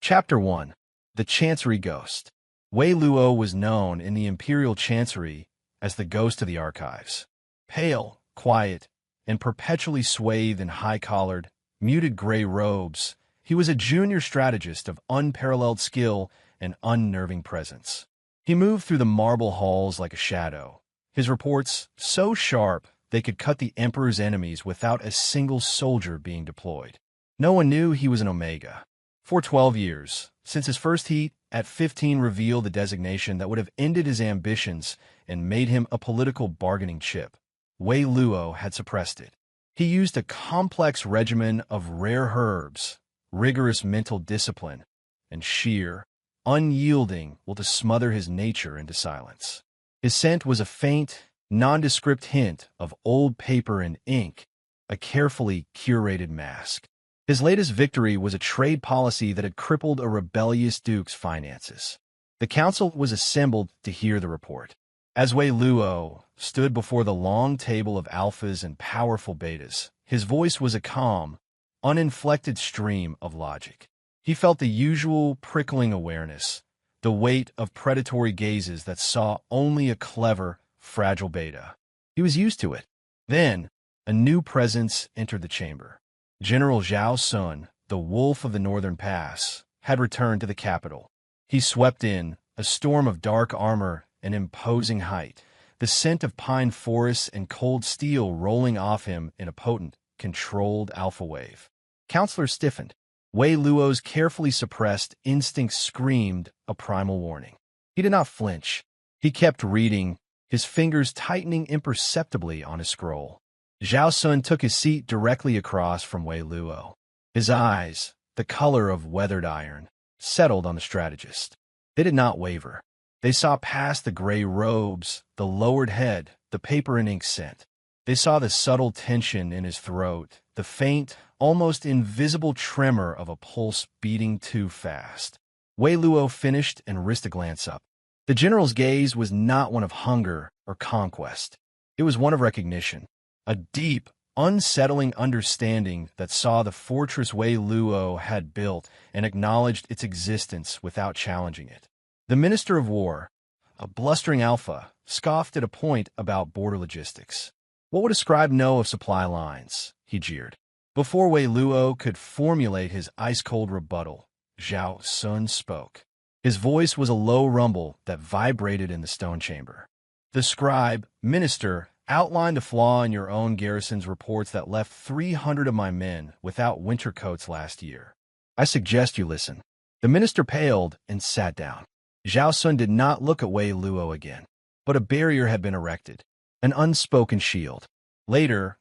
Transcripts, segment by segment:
Chapter 1. The Chancery Ghost. Wei Luo was known in the Imperial Chancery as the Ghost of the Archives. Pale, quiet, and perpetually swathed in high-collared, muted gray robes, he was a junior strategist of unparalleled skill and unnerving presence. He moved through the marble halls like a shadow, his reports so sharp they could cut the Emperor's enemies without a single soldier being deployed. No one knew he was an Omega. For 12 years, since his first heat at 15 revealed the designation that would have ended his ambitions and made him a political bargaining chip, Wei Luo had suppressed it. He used a complex regimen of rare herbs, rigorous mental discipline, and sheer, unyielding will to smother his nature into silence. His scent was a faint, nondescript hint of old paper and ink, a carefully curated mask. His latest victory was a trade policy that had crippled a rebellious duke's finances. The council was assembled to hear the report. As Wei Luo stood before the long table of alphas and powerful betas, his voice was a calm, uninflected stream of logic. He felt the usual prickling awareness, the weight of predatory gazes that saw only a clever, fragile beta. He was used to it. Then, a new presence entered the chamber. General Zhao Sun, the Wolf of the Northern Pass, had returned to the capital. He swept in, a storm of dark armor and imposing height, the scent of pine forests and cold steel rolling off him in a potent, controlled alpha wave. Counselors stiffened. Wei Luo's carefully suppressed instincts screamed a primal warning. He did not flinch. He kept reading, his fingers tightening imperceptibly on his scroll. Zhao Sun took his seat directly across from Wei Luo. His eyes, the color of weathered iron, settled on the strategist. They did not waver. They saw past the gray robes, the lowered head, the paper and ink scent. They saw the subtle tension in his throat, the faint, almost invisible tremor of a pulse beating too fast. Wei Luo finished and risked a glance up. The general's gaze was not one of hunger or conquest. It was one of recognition. A deep, unsettling understanding that saw the fortress Wei Luo had built and acknowledged its existence without challenging it. The Minister of War, a blustering alpha, scoffed at a point about border logistics. What would a scribe know of supply lines? He jeered. Before Wei Luo could formulate his ice-cold rebuttal, Zhao Sun spoke. His voice was a low rumble that vibrated in the stone chamber. The scribe, minister, outlined a flaw in your own garrison's reports that left 300 of my men without winter coats last year. I suggest you listen. The minister paled and sat down. Zhao Sun did not look at Wei Luo again, but a barrier had been erected, an unspoken shield. Later,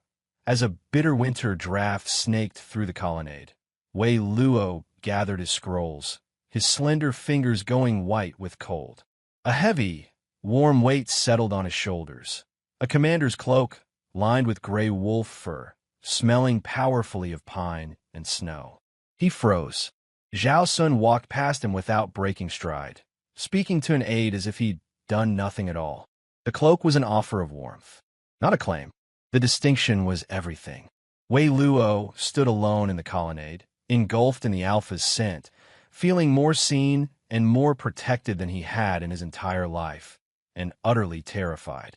as a bitter winter draft snaked through the colonnade, Wei Luo gathered his scrolls, his slender fingers going white with cold. A heavy, warm weight settled on his shoulders. A commander's cloak, lined with gray wolf fur, smelling powerfully of pine and snow. He froze. Zhao Sun walked past him without breaking stride, speaking to an aide as if he'd done nothing at all. The cloak was an offer of warmth, not a claim. The distinction was everything. Wei Luo stood alone in the colonnade, engulfed in the alpha's scent, feeling more seen and more protected than he had in his entire life, and utterly terrified.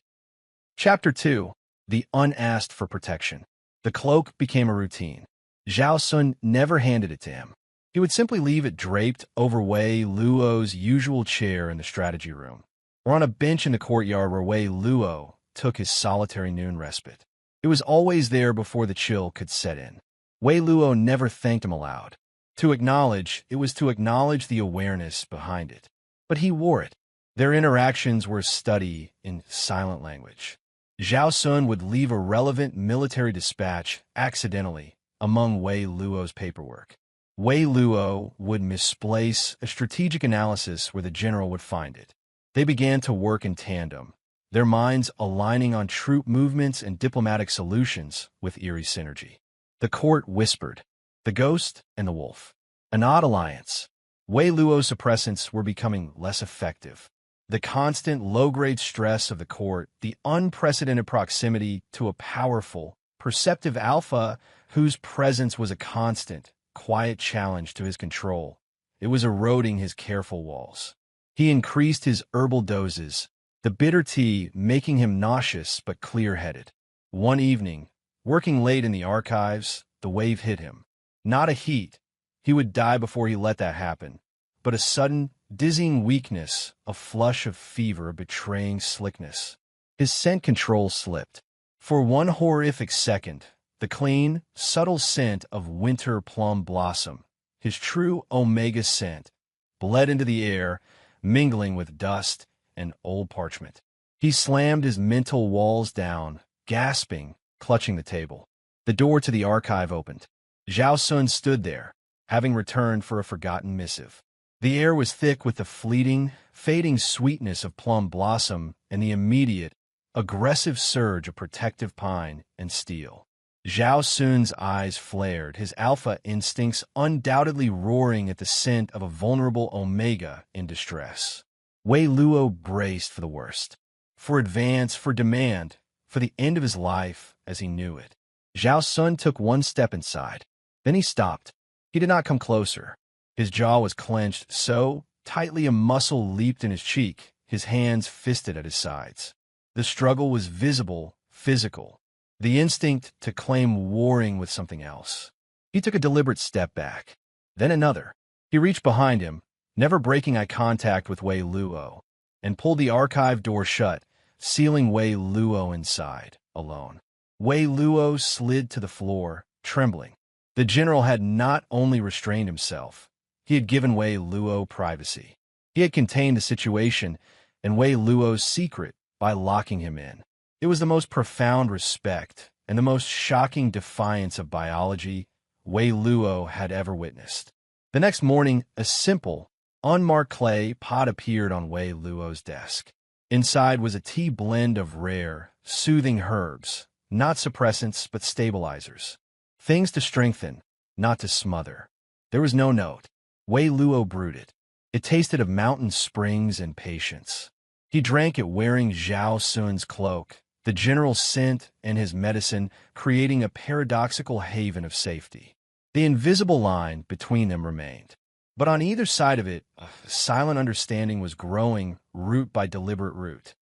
Chapter 2. The Unasked for Protection. The cloak became a routine. Zhao Sun never handed it to him. He would simply leave it draped over Wei Luo's usual chair in the strategy room, or on a bench in the courtyard where Wei Luo took his solitary noon respite. It was always there before the chill could set in. Wei Luo never thanked him aloud. To acknowledge, it was to acknowledge the awareness behind it. But he wore it. Their interactions were a study in silent language. Zhao Sun would leave a relevant military dispatch accidentally among Wei Luo's paperwork. Wei Luo would misplace a strategic analysis where the general would find it. They began to work in tandem, their minds aligning on troop movements and diplomatic solutions with eerie synergy. The court whispered, the ghost and the wolf. An odd alliance. Wei Luo's suppressants were becoming less effective. The constant low-grade stress of the court, the unprecedented proximity to a powerful, perceptive alpha whose presence was a constant, quiet challenge to his control, it was eroding his careful walls. He increased his herbal doses, the bitter tea making him nauseous but clear-headed. One evening, working late in the archives, the wave hit him. Not a heat. He would die before he let that happen. But a sudden, dizzying weakness, a flush of fever betraying slickness. His scent control slipped. For one horrific second, the clean, subtle scent of winter plum blossom, his true omega scent, bled into the air, mingling with dust and old parchment. He slammed his mental walls down, gasping, clutching the table. The door to the archive opened. Zhao Sun stood there, having returned for a forgotten missive. The air was thick with the fleeting, fading sweetness of plum blossom and the immediate, aggressive surge of protective pine and steel. Zhao Sun's eyes flared, his alpha instincts undoubtedly roaring at the scent of a vulnerable omega in distress. Wei Luo braced for the worst. For advance, for demand, for the end of his life as he knew it. Zhao Sun took one step inside. Then he stopped. He did not come closer. His jaw was clenched so tightly a muscle leaped in his cheek, his hands fisted at his sides. The struggle was visible, physical. The instinct to claim warring with something else. He took a deliberate step back. Then another. He reached behind him, never breaking eye contact with Wei Luo, and pulled the archive door shut, sealing Wei Luo inside, alone. Wei Luo slid to the floor, trembling. The general had not only restrained himself, he had given Wei Luo privacy. He had contained the situation and Wei Luo's secret by locking him in. It was the most profound respect and the most shocking defiance of biology Wei Luo had ever witnessed. The next morning, a simple, unmarked clay pot appeared on Wei Luo's desk. Inside was a tea blend of rare, soothing herbs, not suppressants but stabilizers. Things to strengthen, not to smother. There was no note. Wei Luo brewed it. It tasted of mountain springs and patience. He drank it wearing Zhao Sun's cloak, the general's scent and his medicine creating a paradoxical haven of safety. The invisible line between them remained. But on either side of it, a silent understanding was growing, root by deliberate root.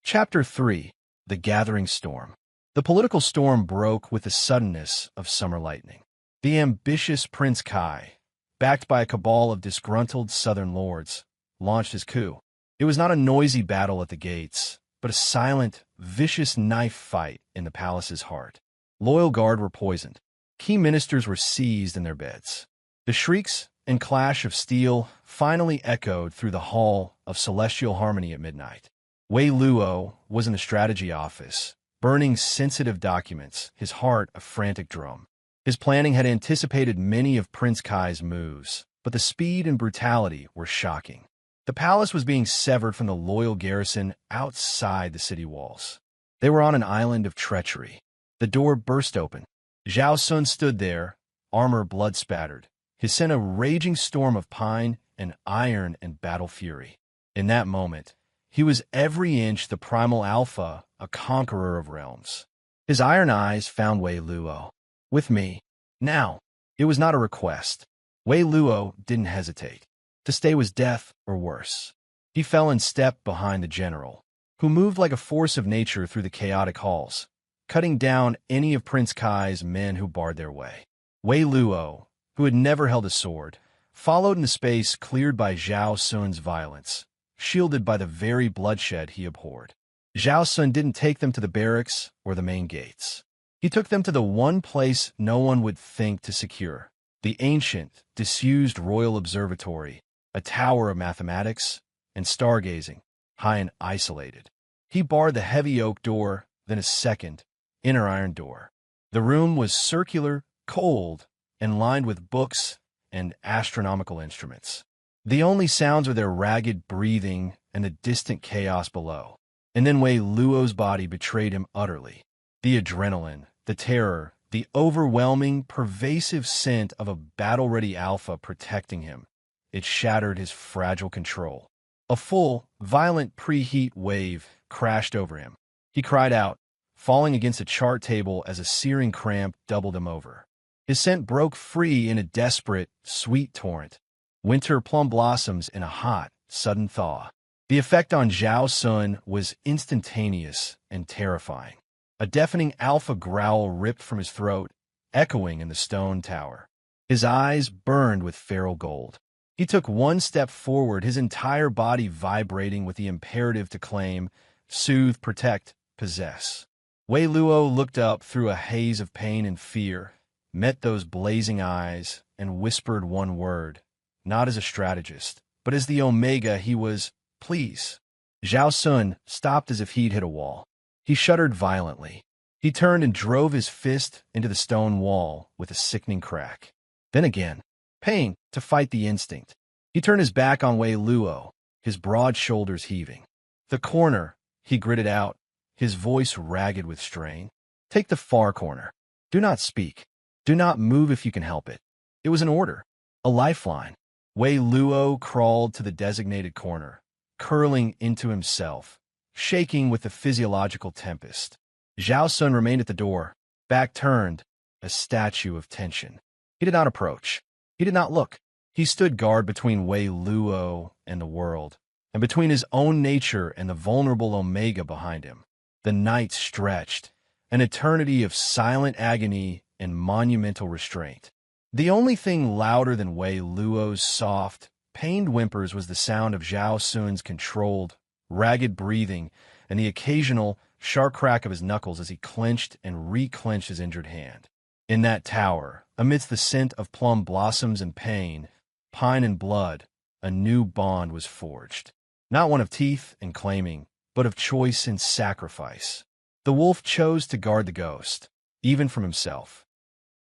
Chapter 3. The Gathering Storm. The political storm broke with the suddenness of summer lightning. The ambitious Prince Kai, backed by a cabal of disgruntled southern lords, launched his coup. It was not a noisy battle at the gates, but a silent, vicious knife fight in the palace's heart. Loyal guard were poisoned. Key ministers were seized in their beds. The shrieks and clash of steel finally echoed through the hall of celestial harmony at midnight. Wei Luo was in the strategy office, burning sensitive documents, his heart a frantic drum. His planning had anticipated many of Prince Kai's moves, but the speed and brutality were shocking. The palace was being severed from the loyal garrison outside the city walls. They were on an island of treachery. The door burst open. Zhao Sun stood there, armor blood-spattered, his scent a raging storm of pine and iron and battle fury. In that moment, he was every inch the primal alpha, a conqueror of realms. His iron eyes found Wei Luo. With me. Now. It was not a request. Wei Luo didn't hesitate. To stay was death or worse. He fell in step behind the general, who moved like a force of nature through the chaotic halls, cutting down any of Prince Kai's men who barred their way. Wei Luo, who had never held a sword, followed in the space cleared by Zhao Sun's violence, shielded by the very bloodshed he abhorred. Zhao Sun didn't take them to the barracks or the main gates. He took them to the one place no one would think to secure, the ancient, disused royal observatory, a tower of mathematics and stargazing, high and isolated. He barred the heavy oak door, then a second, inner iron door. The room was circular, cold, and lined with books and astronomical instruments. The only sounds were their ragged breathing and the distant chaos below. And then Wei Luo's body betrayed him utterly. The adrenaline, the terror, the overwhelming, pervasive scent of a battle-ready alpha protecting him. It shattered his fragile control. A full, violent preheat wave crashed over him. He cried out, falling against a chart table as a searing cramp doubled him over. His scent broke free in a desperate, sweet torrent. winter plum blossoms in a hot, sudden thaw. The effect on Zhao Sun was instantaneous and terrifying. A deafening alpha growl ripped from his throat, echoing in the stone tower. His eyes burned with feral gold. He took one step forward, his entire body vibrating with the imperative to claim, soothe, protect, possess. Wei Luo looked up through a haze of pain and fear, met those blazing eyes, and whispered one word, not as a strategist, but as the Omega he was, please. Zhao Sun stopped as if he'd hit a wall. He shuddered violently. He turned and drove his fist into the stone wall with a sickening crack. Then again, pain to fight the instinct. He turned his back on Wei Luo, his broad shoulders heaving. The corner, he gritted out, his voice ragged with strain. Take the far corner. Do not speak. Do not move if you can help it. It was an order, a lifeline. Wei Luo crawled to the designated corner, curling into himself, shaking with the physiological tempest. Zhao Sun remained at the door, back turned, a statue of tension. He did not approach. He did not look. He stood guard between Wei Luo and the world, and between his own nature and the vulnerable Omega behind him. The night stretched, an eternity of silent agony and monumental restraint. The only thing louder than Wei Luo's soft, pained whimpers was the sound of Zhao Sun's controlled, ragged breathing and the occasional, sharp crack of his knuckles as he clenched and re-clenched his injured hand. In that tower, amidst the scent of plum blossoms and pain, pine and blood, a new bond was forged. Not one of teeth and claiming, but of choice and sacrifice. The wolf chose to guard the ghost, even from himself.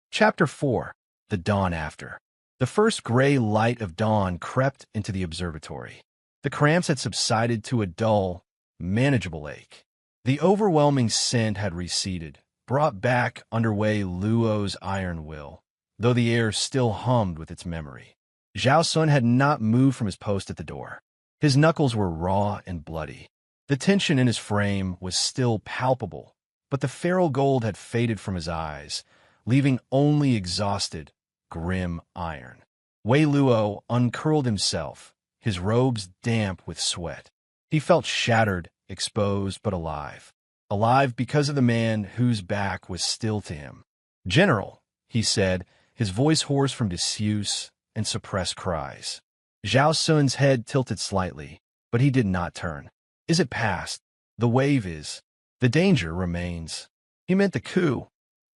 Chapter 4. The Dawn After. The first gray light of dawn crept into the observatory. The cramps had subsided to a dull, manageable ache. The overwhelming scent had receded, brought back under Wei Luo's iron will, though the air still hummed with its memory. Zhao Sun had not moved from his post at the door. His knuckles were raw and bloody. The tension in his frame was still palpable, but the feral gold had faded from his eyes, leaving only exhausted, grim iron. Wei Luo uncurled himself, his robes damp with sweat. He felt shattered, exposed, but alive. Alive because of the man whose back was still to him. "General," he said, his voice hoarse from disuse and suppressed cries. Zhao Sun's head tilted slightly, but he did not turn. Is it past? The wave is. The danger remains. He meant the coup,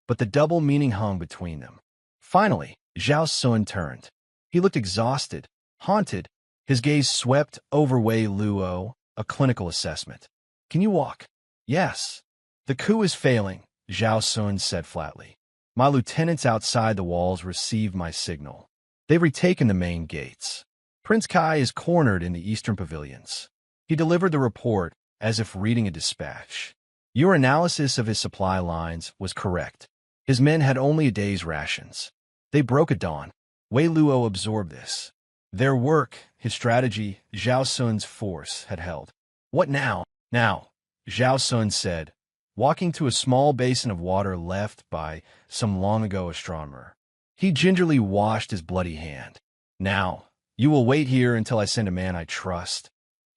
but the double meaning hung between them. Finally, Zhao Sun turned. He looked exhausted, haunted. His gaze swept over Wei Luo, a clinical assessment. Can you walk? Yes. The coup is failing, Zhao Sun said flatly. My lieutenants outside the walls received my signal. They've retaken the main gates. Prince Kai is cornered in the eastern pavilions. He delivered the report as if reading a dispatch. Your analysis of his supply lines was correct. His men had only a day's rations. They broke at dawn. Wei Luo absorbed this. Their work, his strategy, Zhao Sun's force had held. What now? Now, Zhao Sun said, walking to a small basin of water left by some long-ago astronomer. He gingerly washed his bloody hand. Now, you will wait here until I send a man I trust,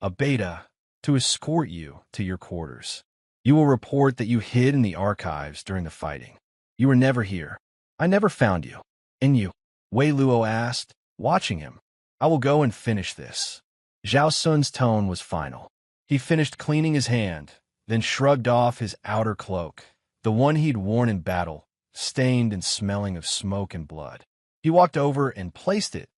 a beta, to escort you to your quarters. You will report that you hid in the archives during the fighting. You were never here. I never found you. And you? Wei Luo asked, watching him. I will go and finish this. Zhao Sun's tone was final. He finished cleaning his hand, then shrugged off his outer cloak, the one he'd worn in battle, stained and smelling of smoke and blood. He walked over and placed it,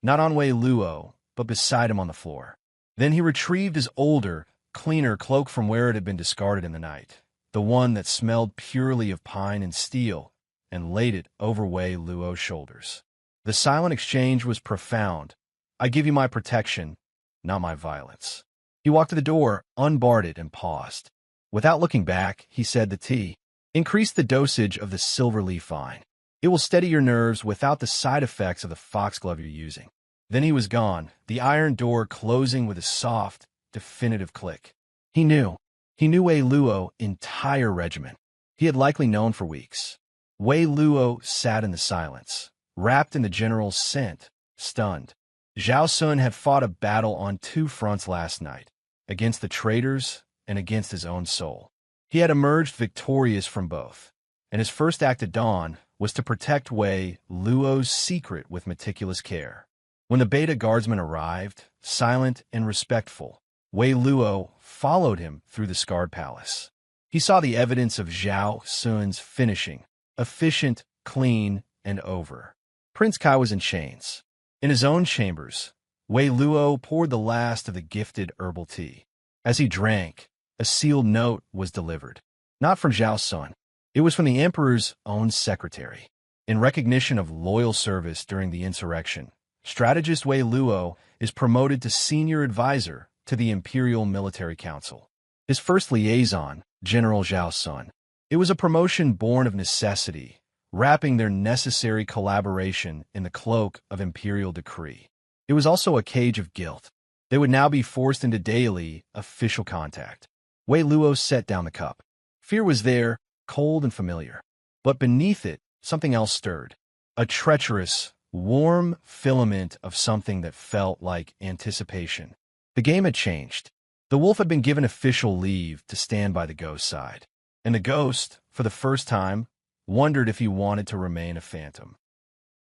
not on Wei Luo, but beside him on the floor. Then he retrieved his older, cleaner cloak from where it had been discarded in the night, the one that smelled purely of pine and steel, and laid it over Wei Luo's shoulders. The silent exchange was profound. I give you my protection, not my violence. He walked to the door, unbarred it, and paused. Without looking back, he said the tea. Increase the dosage of the silver leaf vine. It will steady your nerves without the side effects of the foxglove you're using. Then he was gone, the iron door closing with a soft, definitive click. He knew Wei Luo's entire regiment. He had likely known for weeks. Wei Luo sat in the silence, wrapped in the general's scent, stunned. Zhao Sun had fought a battle on two fronts last night, against the traitors and against his own soul. He had emerged victorious from both, and his first act at dawn was to protect Wei Luo's secret with meticulous care. When the Beta Guardsmen arrived, silent and respectful, Wei Luo followed him through the scarred palace. He saw the evidence of Zhao Sun's finishing, efficient, clean, and over. Prince Kai was in chains. In his own chambers, Wei Luo poured the last of the gifted herbal tea. As he drank, a sealed note was delivered. Not from Zhao Sun. It was from the emperor's own secretary. In recognition of loyal service during the insurrection, strategist Wei Luo is promoted to senior advisor to the Imperial Military Council. His first liaison, General Zhao Sun. It was a promotion born of necessity, wrapping their necessary collaboration in the cloak of imperial decree. It was also a cage of guilt. They would now be forced into daily, official contact. Wei Luo set down the cup. Fear was there, cold and familiar. But beneath it, something else stirred. A treacherous, warm filament of something that felt like anticipation. The game had changed. The wolf had been given official leave to stand by the ghost's side. And the ghost, for the first time, wondered if he wanted to remain a phantom.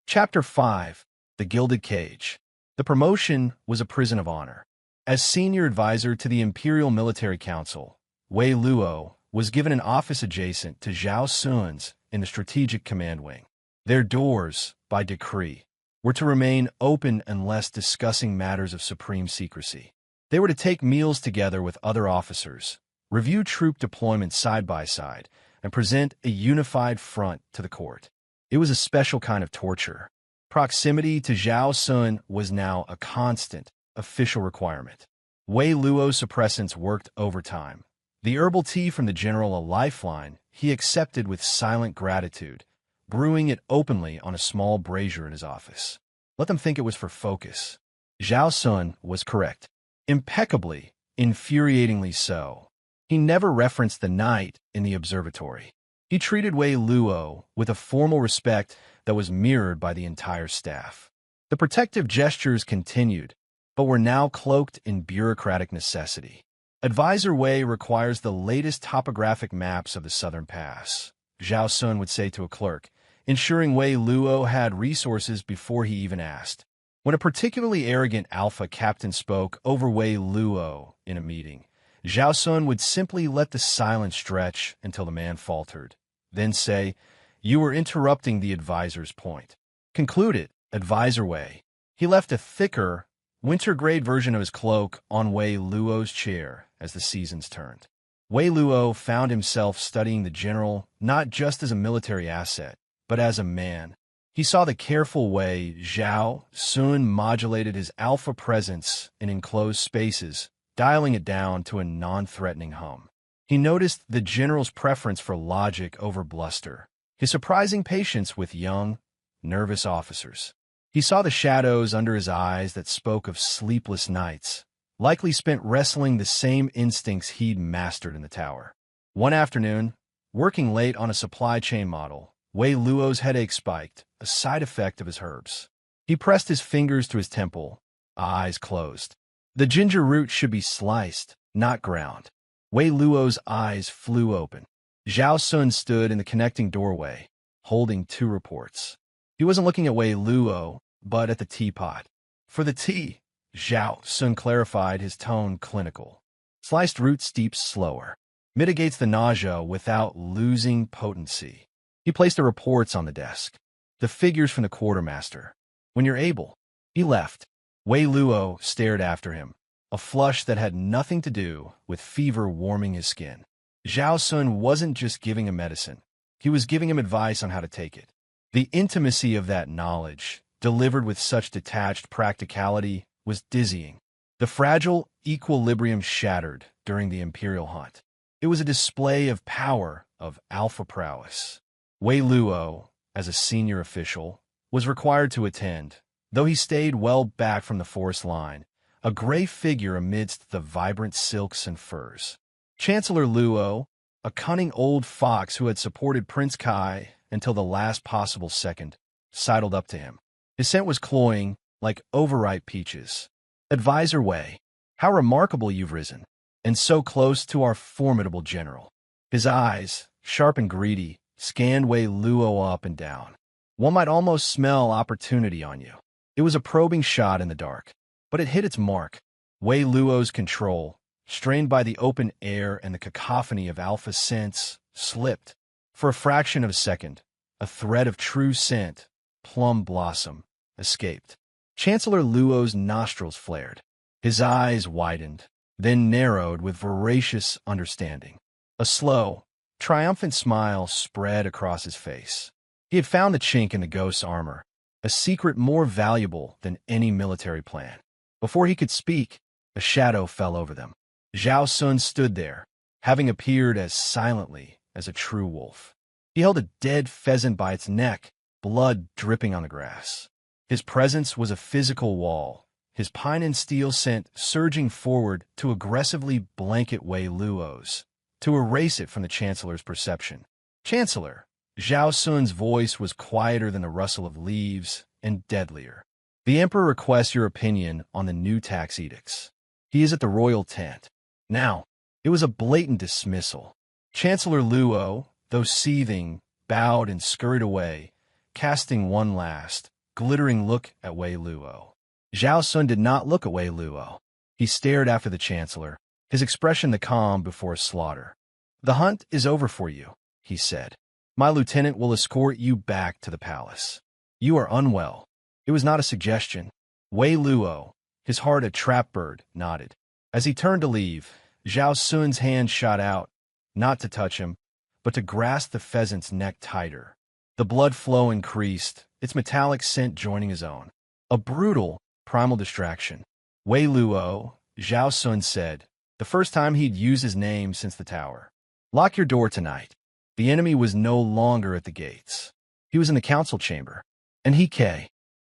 Chapter 5. The Gilded Cage. The promotion was a prison of honor. As senior advisor to the Imperial Military Council, Wei Luo was given an office adjacent to Zhao Sun's in the Strategic Command Wing. Their doors, by decree, were to remain open unless discussing matters of supreme secrecy. They were to take meals together with other officers, review troop deployment side by side, and present a unified front to the court. It was a special kind of torture. Proximity to Zhao Sun was now a constant, official requirement. Wei Luo's suppressants worked overtime. The herbal tea from the general a lifeline he accepted with silent gratitude, brewing it openly on a small brazier in his office. Let them think it was for focus. Zhao Sun was correct. Impeccably, infuriatingly so. He never referenced the night in the observatory. He treated Wei Luo with a formal respect that was mirrored by the entire staff. The protective gestures continued, but were now cloaked in bureaucratic necessity. Advisor Wei requires the latest topographic maps of the Southern Pass, Zhao Sun would say to a clerk, ensuring Wei Luo had resources before he even asked. When a particularly arrogant alpha captain spoke over Wei Luo in a meeting, Zhao Sun would simply let the silence stretch until the man faltered, then say, "You were interrupting the advisor's point." Concluded, Advisor Wei. He left a thicker, winter-grade version of his cloak on Wei Luo's chair as the seasons turned. Wei Luo found himself studying the general not just as a military asset, but as a man. He saw the careful way Zhao Sun modulated his alpha presence in enclosed spaces, dialing it down to a non-threatening hum. He noticed the general's preference for logic over bluster, his surprising patience with young, nervous officers. He saw the shadows under his eyes that spoke of sleepless nights, likely spent wrestling the same instincts he'd mastered in the tower. One afternoon, working late on a supply chain model, Wei Luo's headache spiked, a side effect of his herbs. He pressed his fingers to his temple, eyes closed. The ginger root should be sliced, not ground. Wei Luo's eyes flew open. Zhao Sun stood in the connecting doorway, holding two reports. He wasn't looking at Wei Luo, but at the teapot. For the tea, Zhao Sun clarified, his tone clinical. Sliced root steeps slower, mitigates the nausea without losing potency. He placed the reports on the desk. The figures from the quartermaster. When you're able. He left. Wei Luo stared after him, a flush that had nothing to do with fever warming his skin. Zhao Sun wasn't just giving him medicine. He was giving him advice on how to take it. The intimacy of that knowledge, delivered with such detached practicality, was dizzying. The fragile equilibrium shattered during the imperial hunt. It was a display of power, of alpha prowess. Wei Luo, as a senior official, was required to attend, though he stayed well back from the forest line, a gray figure amidst the vibrant silks and furs. Chancellor Luo, a cunning old fox who had supported Prince Kai until the last possible second, sidled up to him. His scent was cloying, like overripe peaches. Advisor Wei, how remarkable you've risen, and so close to our formidable general. His eyes, sharp and greedy, scanned Wei Luo up and down. One might almost smell opportunity on you. It was a probing shot in the dark, but it hit its mark. Wei Luo's control, strained by the open air and the cacophony of alpha scents, slipped. For a fraction of a second, a thread of true scent, plum blossom, escaped. Chancellor Luo's nostrils flared. His eyes widened, then narrowed with voracious understanding. A slow, triumphant smile spread across his face. He had found the chink in the ghost's armor, a secret more valuable than any military plan. Before he could speak, a shadow fell over them. Zhao Sun stood there, having appeared as silently as a true wolf. He held a dead pheasant by its neck, blood dripping on the grass. His presence was a physical wall, his pine and steel scent surging forward to aggressively blanket Wei Luo's, to erase it from the Chancellor's perception. Chancellor, Zhao Sun's voice was quieter than the rustle of leaves and deadlier. The Emperor requests your opinion on the new tax edicts. He is at the royal tent. Now, it was a blatant dismissal. Chancellor Luo, though seething, bowed and scurried away, casting one last, glittering look at Wei Luo. Zhao Sun did not look at Wei Luo. He stared after the Chancellor, his expression the calm before slaughter. "The hunt is over for you," he said. "My lieutenant will escort you back to the palace. You are unwell." It was not a suggestion. Wei Luo, his heart a trap bird, nodded. As he turned to leave, Zhao Sun's hand shot out, not to touch him, but to grasp the pheasant's neck tighter. The blood flow increased, its metallic scent joining his own. A brutal, primal distraction. Wei Luo, Zhao Sun said, the first time he'd used his name since the tower. "Lock your door tonight." The enemy was no longer at the gates. He was in the council chamber. And he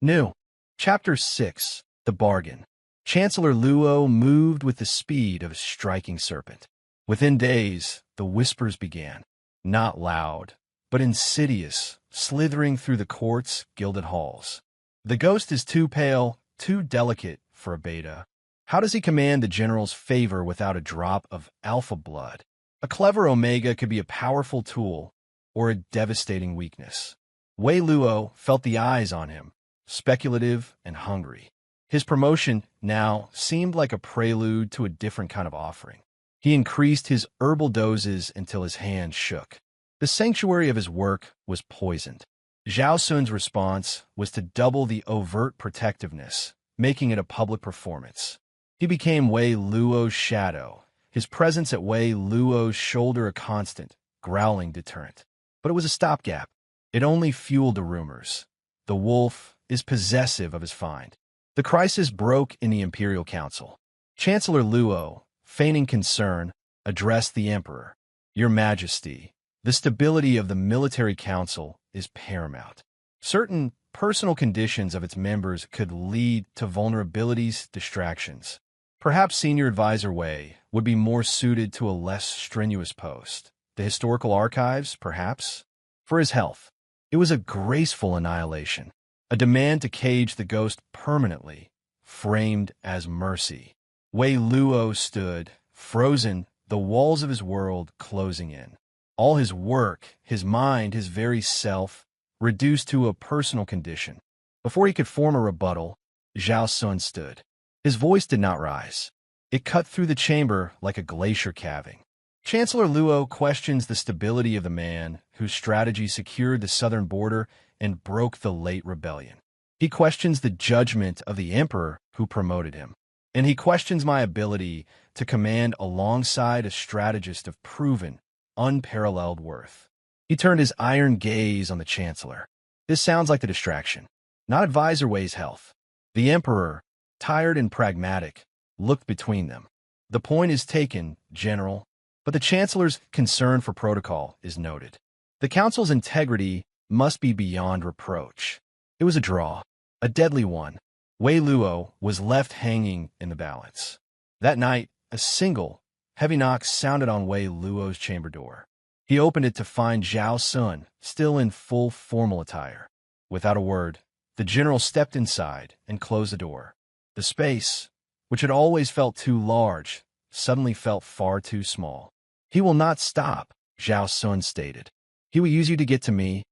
knew. Chapter 6. The Bargain. Chancellor Luo moved with the speed of a striking serpent. Within days, the whispers began, not loud, but insidious, slithering through the court's gilded halls. The ghost is too pale, too delicate for a beta. How does he command the general's favor without a drop of alpha blood? A clever Omega could be a powerful tool, or a devastating weakness. Wei Luo felt the eyes on him, speculative and hungry. His promotion now seemed like a prelude to a different kind of offering. He increased his herbal doses until his hands shook. The sanctuary of his work was poisoned. Zhao Sun's response was to double the overt protectiveness, making it a public performance. He became Wei Luo's shadow, his presence at Wei Luo's shoulder a constant, growling deterrent. But it was a stopgap. It only fueled the rumors. The wolf is possessive of his find. The crisis broke in the Imperial Council. Chancellor Luo, feigning concern, addressed the Emperor. "Your Majesty, the stability of the military council is paramount. Certain personal conditions of its members could lead to vulnerabilities, distractions. Perhaps Senior Advisor Wei would be more suited to a less strenuous post. The historical archives, perhaps? For his health." It was a graceful annihilation, a demand to cage the ghost permanently, framed as mercy. Wei Luo stood, frozen, the walls of his world closing in. All his work, his mind, his very self, reduced to a personal condition. Before he could form a rebuttal, Zhao Sun stood. His voice did not rise. It cut through the chamber like a glacier calving. Chancellor Luo questions the stability of the man whose strategy secured the southern border and broke the late rebellion. He questions the judgment of the Emperor who promoted him. And he questions my ability to command alongside a strategist of proven, unparalleled worth. He turned his iron gaze on the Chancellor. This sounds like the distraction, not Advisor Wei's health. The Emperor, tired and pragmatic, looked between them. "The point is taken, General, but the Chancellor's concern for protocol is noted. The Council's integrity must be beyond reproach." It was a draw, a deadly one. Wei Luo was left hanging in the balance. That night, a single, heavy knock sounded on Wei Luo's chamber door. He opened it to find Zhao Sun still in full formal attire. Without a word, The general stepped inside and closed the door. The space, which had always felt too large, suddenly felt far too small. "He will not stop," Zhao Sun stated. "He will use you to get to me,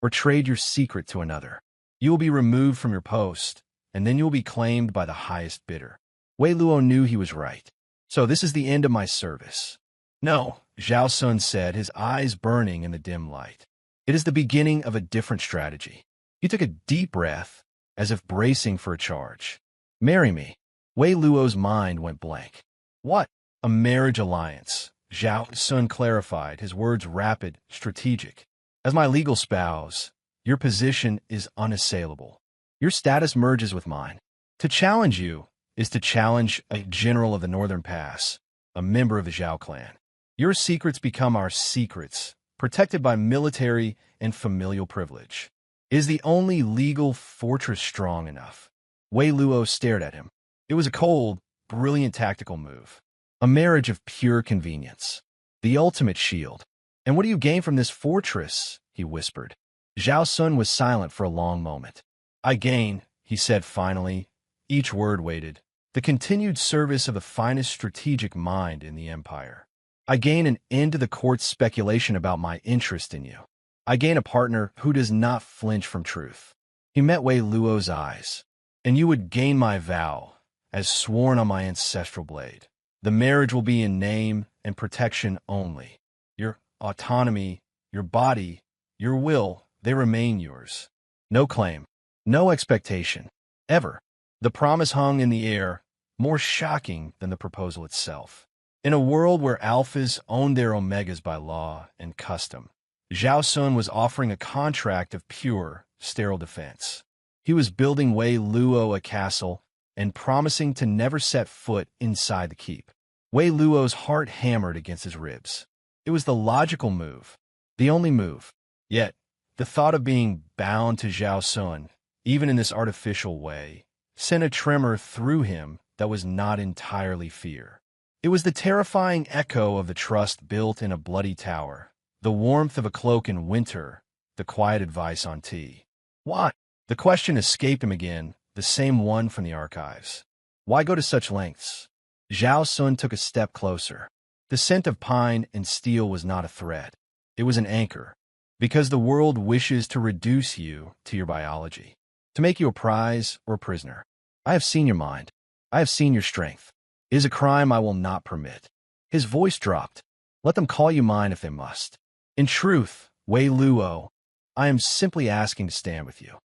or trade your secret to another. You will be removed from your post, and then you will be claimed by the highest bidder." Wei Luo knew he was right. "So this is the end of my service?" "No," Zhao Sun said, his eyes burning in the dim light. "It is the beginning of a different strategy." He took a deep breath, as if bracing for a charge. "Marry me." Wei Luo's mind went blank. "What?" "A marriage alliance," Zhao Sun clarified, his words rapid, strategic. "As my legal spouse, your position is unassailable. Your status merges with mine. To challenge you is to challenge a general of the Northern Pass, a member of the Zhao clan. Your secrets become our secrets, protected by military and familial privilege. Is the only legal fortress strong enough?" Wei Luo stared at him. It was a cold, brilliant tactical move. A marriage of pure convenience. The ultimate shield. "And what do you gain from this fortress?" he whispered. Zhao Sun was silent for a long moment. "I gain," he said finally, each word weighted, "the continued service of the finest strategic mind in the empire. I gain an end to the court's speculation about my interest in you. I gain a partner who does not flinch from truth." He met Wei Luo's eyes. "And you would gain my vow, as sworn on my ancestral blade. The marriage will be in name and protection only. Your autonomy, your body, your will, they remain yours. No claim, no expectation, ever." The promise hung in the air, more shocking than the proposal itself. In a world where alphas owned their omegas by law and custom, Zhao Sun was offering a contract of pure, sterile defense. He was building Wei Luo a castle and promising to never set foot inside the keep. Wei Luo's heart hammered against his ribs. It was the logical move, the only move. Yet, the thought of being bound to Zhao Sun, even in this artificial way, sent a tremor through him that was not entirely fear. It was the terrifying echo of the trust built in a bloody tower, the warmth of a cloak in winter, the quiet advice on tea. "Why?" The question escaped him again, the same one from the archives. "Why go to such lengths?" Zhao Sun took a step closer. The scent of pine and steel was not a threat. It was an anchor. Because the world wishes to reduce you to your biology, to make you a prize or a prisoner. I have seen your mind. I have seen your strength. It is a crime I will not permit. His voice dropped. "Let them call you mine if they must. In truth, Wei Luo, I am simply asking to stand with you."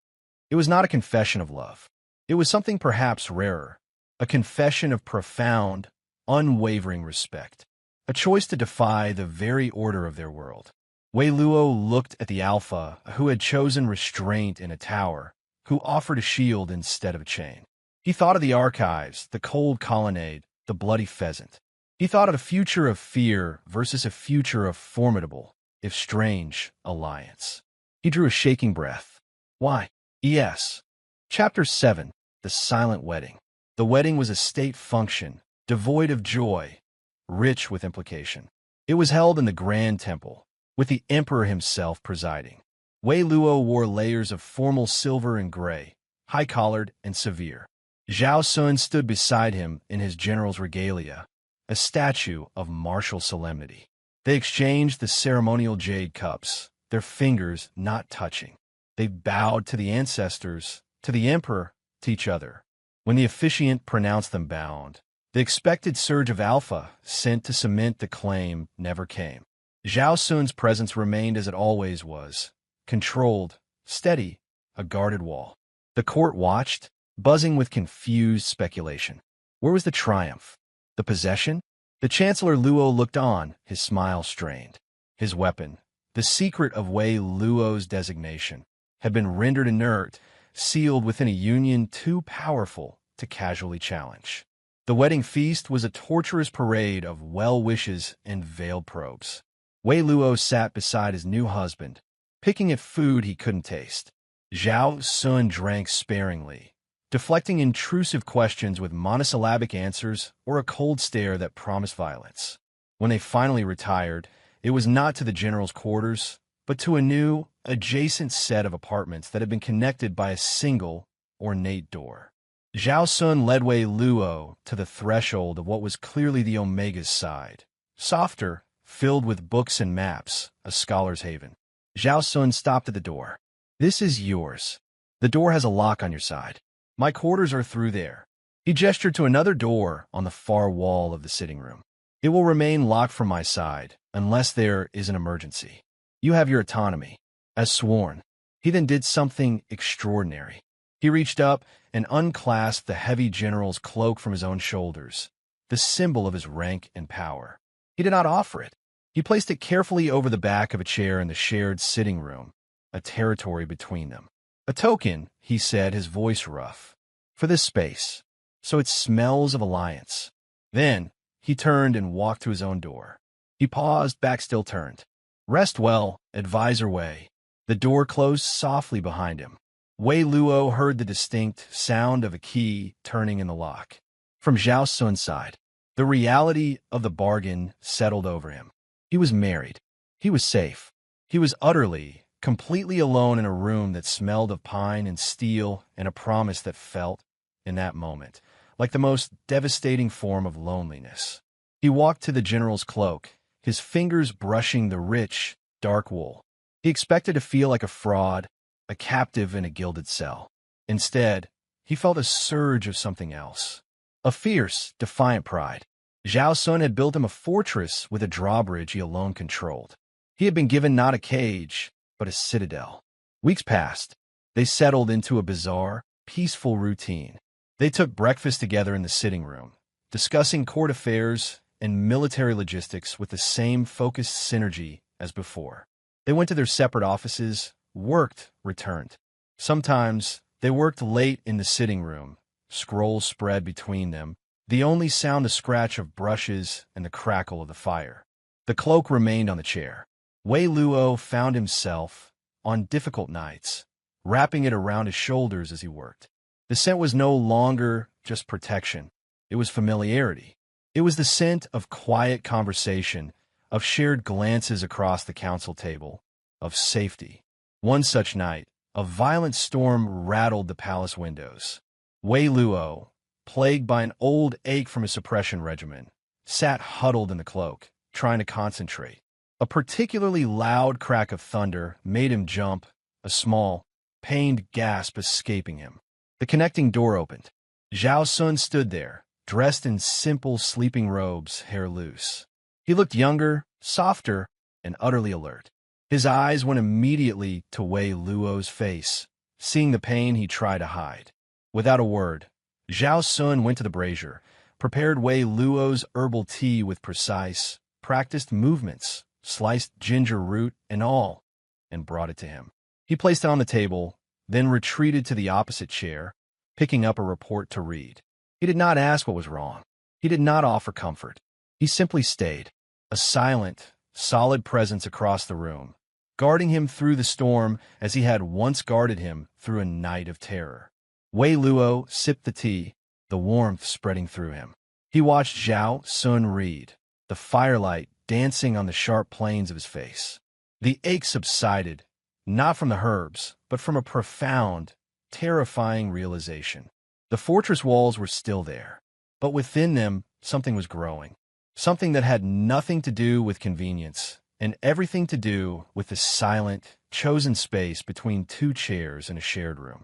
It was not a confession of love. It was something perhaps rarer, a confession of profound, unwavering respect, a choice to defy the very order of their world. Wei Luo looked at the alpha who had chosen restraint in a tower, who offered a shield instead of a chain. He thought of the archives, the cold colonnade, the bloody pheasant. He thought of a future of fear versus a future of formidable, if strange, alliance. He drew a shaking breath. "Why?" "Yes." Chapter 7. The Silent Wedding. The wedding was a state function, devoid of joy, rich with implication. It was held in the Grand Temple, with the emperor himself presiding. Wei Luo wore layers of formal silver and gray, high-collared and severe. Zhao Sun stood beside him in his general's regalia, a statue of martial solemnity. They exchanged the ceremonial jade cups, their fingers not touching. They bowed to the ancestors, to the emperor, to each other. When the officiant pronounced them bound, the expected surge of alpha sent to cement the claim never came. Zhao Sun's presence remained as it always was, controlled, steady, a guarded wall. The court watched, buzzing with confused speculation. Where was the triumph? The possession? The Chancellor Luo looked on, his smile strained. His weapon, the secret of Wei Luo's designation, had been rendered inert, sealed within a union too powerful to casually challenge. The wedding feast was a torturous parade of well wishes and veiled probes. Wei Luo sat beside his new husband, picking at food he couldn't taste. Zhao Sun drank sparingly, deflecting intrusive questions with monosyllabic answers or a cold stare that promised violence. When they finally retired, it was not to the general's quarters, but to a new, adjacent set of apartments that had been connected by a single, ornate door. Zhao Sun led Wei Luo to the threshold of what was clearly the Omega's side. Softer, filled with books and maps, a scholar's haven. Zhao Sun stopped at the door. "This is yours. The door has a lock on your side. My quarters are through there." He gestured to another door on the far wall of the sitting room. "It will remain locked from my side, unless there is an emergency. You have your autonomy, as sworn." He then did something extraordinary. He reached up and unclasped the heavy general's cloak from his own shoulders, the symbol of his rank and power. He did not offer it. He placed it carefully over the back of a chair in the shared sitting room, a territory between them. "A token," he said, his voice rough, "for this space, so it smells of alliance." Then he turned and walked to his own door. He paused, back still turned. "Rest well, Advisor Wei." The door closed softly behind him. Wei Luo heard the distinct sound of a key turning in the lock. From Zhao Sun's side, the reality of the bargain settled over him. He was married. He was safe. He was utterly, completely alone in a room that smelled of pine and steel and a promise that felt, in that moment, like the most devastating form of loneliness. He walked to the general's cloak, his fingers brushing the rich, dark wool. He expected to feel like a fraud, a captive in a gilded cell. Instead, he felt a surge of something else. A fierce, defiant pride. Zhao Sun had built him a fortress with a drawbridge he alone controlled. He had been given not a cage, but a citadel. Weeks passed. They settled into a bizarre, peaceful routine. They took breakfast together in the sitting room, discussing court affairs and military logistics with the same focused synergy as before. They went to their separate offices, worked, returned. Sometimes they worked late in the sitting room, scrolls spread between them, the only sound the scratch of brushes and the crackle of the fire. The cloak remained on the chair. Wei Luo found himself, on difficult nights, wrapping it around his shoulders as he worked. The scent was no longer just protection. It was familiarity. It was the scent of quiet conversation, of shared glances across the council table, of safety. One such night, a violent storm rattled the palace windows. Wei Luo, plagued by an old ache from his suppression regimen, sat huddled in the cloak, trying to concentrate. A particularly loud crack of thunder made him jump, a small, pained gasp escaping him. The connecting door opened. Zhao Sun stood there, dressed in simple sleeping robes, hair loose. He looked younger, softer, and utterly alert. His eyes went immediately to Wei Luo's face, seeing the pain he tried to hide. Without a word, Zhao Sun went to the brazier, prepared Wei Luo's herbal tea with precise, practiced movements, sliced ginger root and all, and brought it to him. He placed it on the table, then retreated to the opposite chair, picking up a report to read. He did not ask what was wrong. He did not offer comfort. He simply stayed, a silent, solid presence across the room, guarding him through the storm as he had once guarded him through a night of terror. Wei Luo sipped the tea, the warmth spreading through him. He watched Zhao Sun read, the firelight dancing on the sharp planes of his face. The ache subsided, not from the herbs, but from a profound, terrifying realization. The fortress walls were still there, but within them something was growing. Something that had nothing to do with convenience and everything to do with the silent, chosen space between two chairs in a shared room.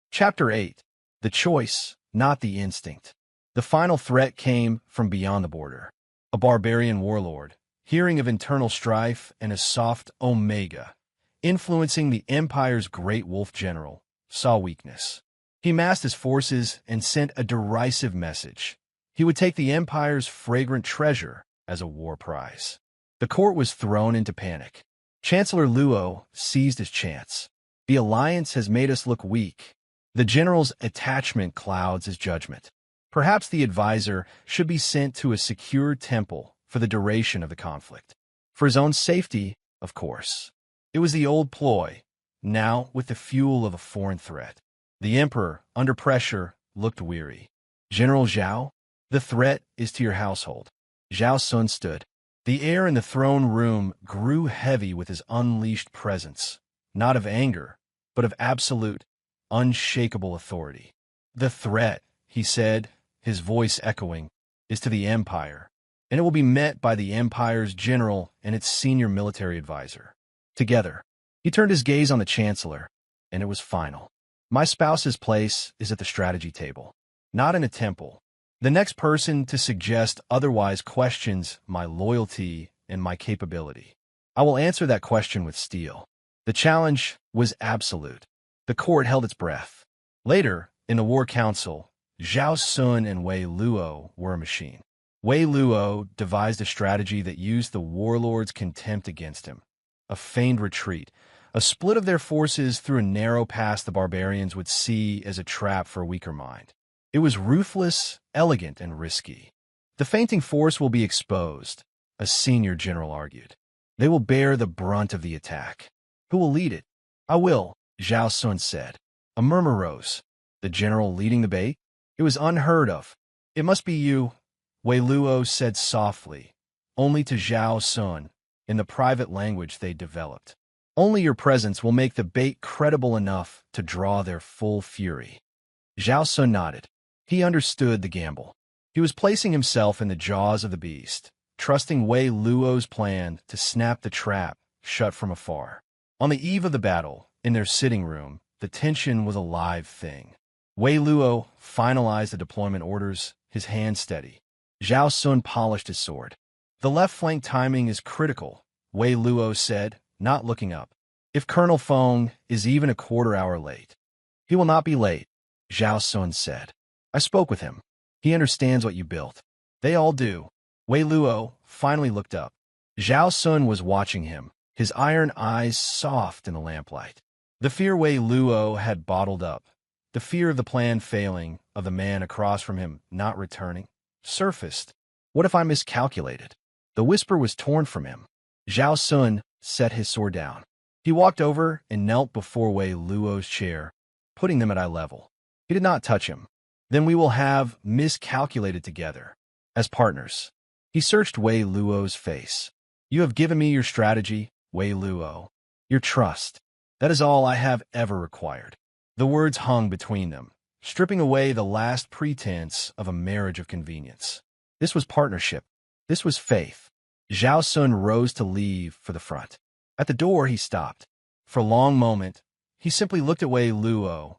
Chapter 8. The Choice, Not the Instinct. The final threat came from beyond the border. A barbarian warlord, hearing of internal strife and a soft Omega, influencing the Empire's great wolf general, saw weakness. He massed his forces and sent a derisive message. He would take the Empire's fragrant treasure as a war prize. The court was thrown into panic. Chancellor Luo seized his chance. The alliance has made us look weak. The general's attachment clouds his judgment. Perhaps the advisor should be sent to a secure temple for the duration of the conflict. For his own safety, of course. It was the old ploy, now with the fuel of a foreign threat. The emperor, under pressure, looked weary. "General Zhao, the threat is to your household." Zhao Sun stood. The air in the throne room grew heavy with his unleashed presence, not of anger, but of absolute, unshakable authority. The threat, he said, his voice echoing, is to the Empire, and it will be met by the Empire's general and its senior military advisor. Together, he turned his gaze on the Chancellor, and it was final. My spouse's place is at the strategy table, not in a temple. The next person to suggest otherwise questions my loyalty and my capability. I will answer that question with steel. The challenge was absolute. The court held its breath. Later, in the War Council, Zhao Sun and Wei Luo were a machine. Wei Luo devised a strategy that used the warlord's contempt against him. A feigned retreat, a split of their forces through a narrow pass the barbarians would see as a trap for a weaker mind. It was ruthless, elegant, and risky. The fainting force will be exposed, a senior general argued. They will bear the brunt of the attack. Who will lead it? I will, Zhao Sun said. A murmur rose. The general leading the bait? It was unheard of. It must be you, Wei Luo said softly, only to Zhao Sun, in the private language they developed. Only your presence will make the bait credible enough to draw their full fury. Zhao Sun nodded. He understood the gamble. He was placing himself in the jaws of the beast, trusting Wei Luo's plan to snap the trap shut from afar. On the eve of the battle, in their sitting room, the tension was a live thing. Wei Luo finalized the deployment orders, his hand steady. Zhao Sun polished his sword. The left flank timing is critical, Wei Luo said, not looking up. If Colonel Feng is even a quarter-hour late. He will not be late, Zhao Sun said. I spoke with him. He understands what you built. They all do. Wei Luo finally looked up. Zhao Sun was watching him, his iron eyes soft in the lamplight. The fear Wei Luo had bottled up, the fear of the plan failing, of the man across from him not returning, surfaced. What if I miscalculated? The whisper was torn from him. Zhao Sun set his sword down. He walked over and knelt before Wei Luo's chair, putting them at eye level. He did not touch him. Then we will have miscalculated together, as partners. He searched Wei Luo's face. You have given me your strategy, Wei Luo. Your trust. That is all I have ever required. The words hung between them, stripping away the last pretense of a marriage of convenience. This was partnership. This was faith. Zhao Sun rose to leave for the front. At the door, he stopped. For a long moment, he simply looked at Wei Luo,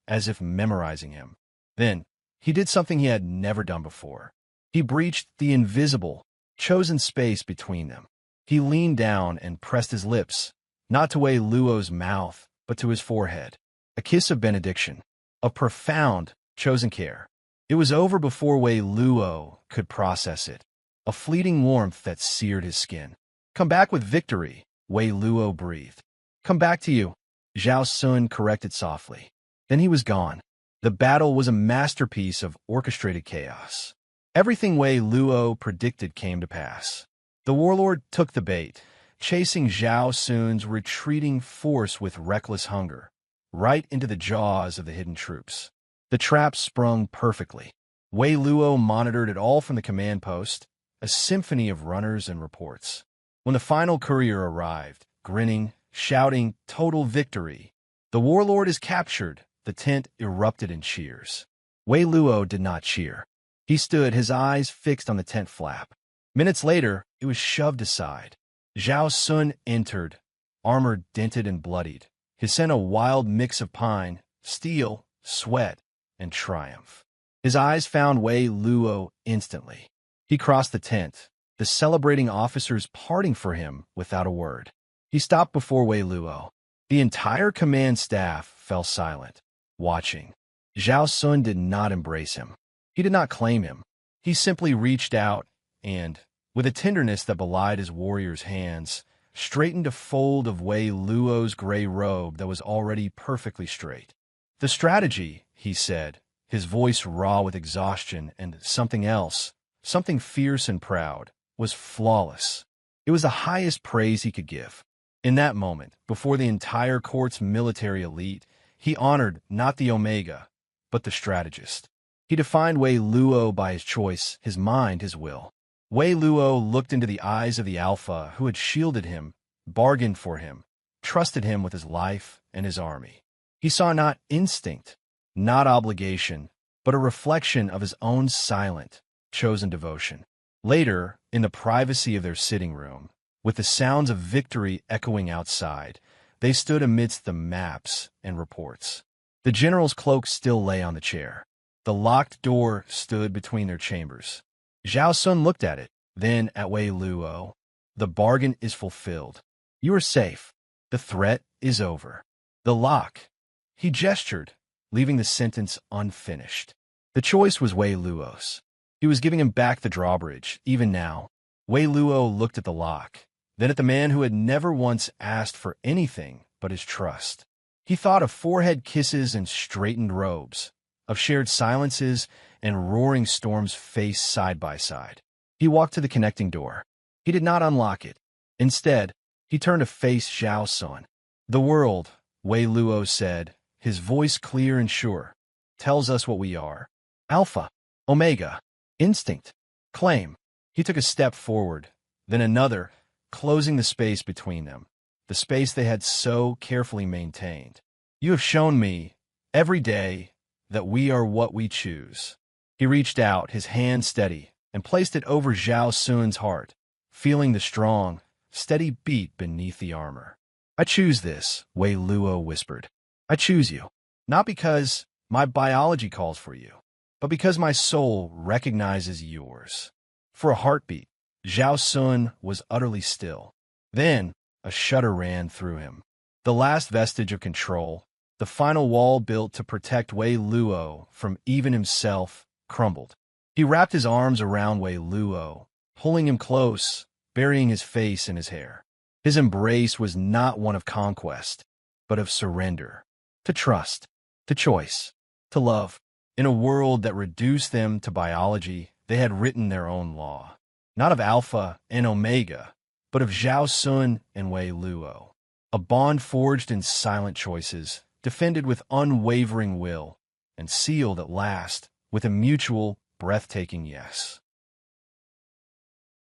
as if memorizing him. Then, he did something he had never done before. He breached the invisible, chosen space between them. He leaned down and pressed his lips, not to Wei Luo's mouth, but to his forehead. A kiss of benediction, of profound, chosen care. It was over before Wei Luo could process it, a fleeting warmth that seared his skin. Come back with victory, Wei Luo breathed. Come back to you, Zhao Sun corrected softly. Then he was gone. The battle was a masterpiece of orchestrated chaos. Everything Wei Luo predicted came to pass. The warlord took the bait, chasing Zhao Sun's retreating force with reckless hunger, right into the jaws of the hidden troops. The trap sprung perfectly. Wei Luo monitored it all from the command post, a symphony of runners and reports. When the final courier arrived, grinning, shouting, total victory, the warlord is captured, the tent erupted in cheers. Wei Luo did not cheer. He stood, his eyes fixed on the tent flap. Minutes later, it was shoved aside. Zhao Sun entered, armor dented and bloodied, his scent a wild mix of pine, steel, sweat, and triumph. His eyes found Wei Luo instantly. He crossed the tent, the celebrating officers parting for him without a word. He stopped before Wei Luo. The entire command staff fell silent, watching. Zhao Sun did not embrace him. He did not claim him. He simply reached out and, with a tenderness that belied his warrior's hands, straightened a fold of Wei Luo's gray robe that was already perfectly straight. The strategy, he said, his voice raw with exhaustion and something else, something fierce and proud, was flawless. It was the highest praise he could give. In that moment, before the entire court's military elite, he honored not the Omega, but the strategist. He defined Wei Luo by his choice, his mind, his will. Wei Luo looked into the eyes of the Alpha who had shielded him, bargained for him, trusted him with his life and his army. He saw not instinct, not obligation, but a reflection of his own silent, chosen devotion. Later, in the privacy of their sitting room, with the sounds of victory echoing outside, they stood amidst the maps and reports. The general's cloak still lay on the chair. The locked door stood between their chambers. Zhao Sun looked at it, then at Wei Luo. The bargain is fulfilled. You are safe. The threat is over. The lock. He gestured, leaving the sentence unfinished. The choice was Wei Luo's. He was giving him back the drawbridge, even now. Wei Luo looked at the lock, then at the man who had never once asked for anything but his trust. He thought of forehead kisses and straightened robes, of shared silences and roaring storms faced side by side. He walked to the connecting door. He did not unlock it. Instead, he turned to face Zhao Sun. The world, Wei Luo said, his voice clear and sure, tells us what we are. Alpha, Omega, instinct, claim. He took a step forward, then another, closing the space between them, the space they had so carefully maintained. You have shown me, every day, that we are what we choose. He reached out, his hand steady, and placed it over Zhao Sun's heart, feeling the strong, steady beat beneath the armor. I choose this, Wei Luo whispered. I choose you, not because my biology calls for you, but because my soul recognizes yours. For a heartbeat, Zhao Sun was utterly still. Then, a shudder ran through him. The last vestige of control, the final wall built to protect Wei Luo from even himself, crumbled. He wrapped his arms around Wei Luo, pulling him close, burying his face in his hair. His embrace was not one of conquest, but of surrender, to trust, to choice, to love. In a world that reduced them to biology, they had written their own law, not of Alpha and Omega, but of Zhao Sun and Wei Luo. A bond forged in silent choices, defended with unwavering will, and sealed at last with a mutual, breathtaking yes.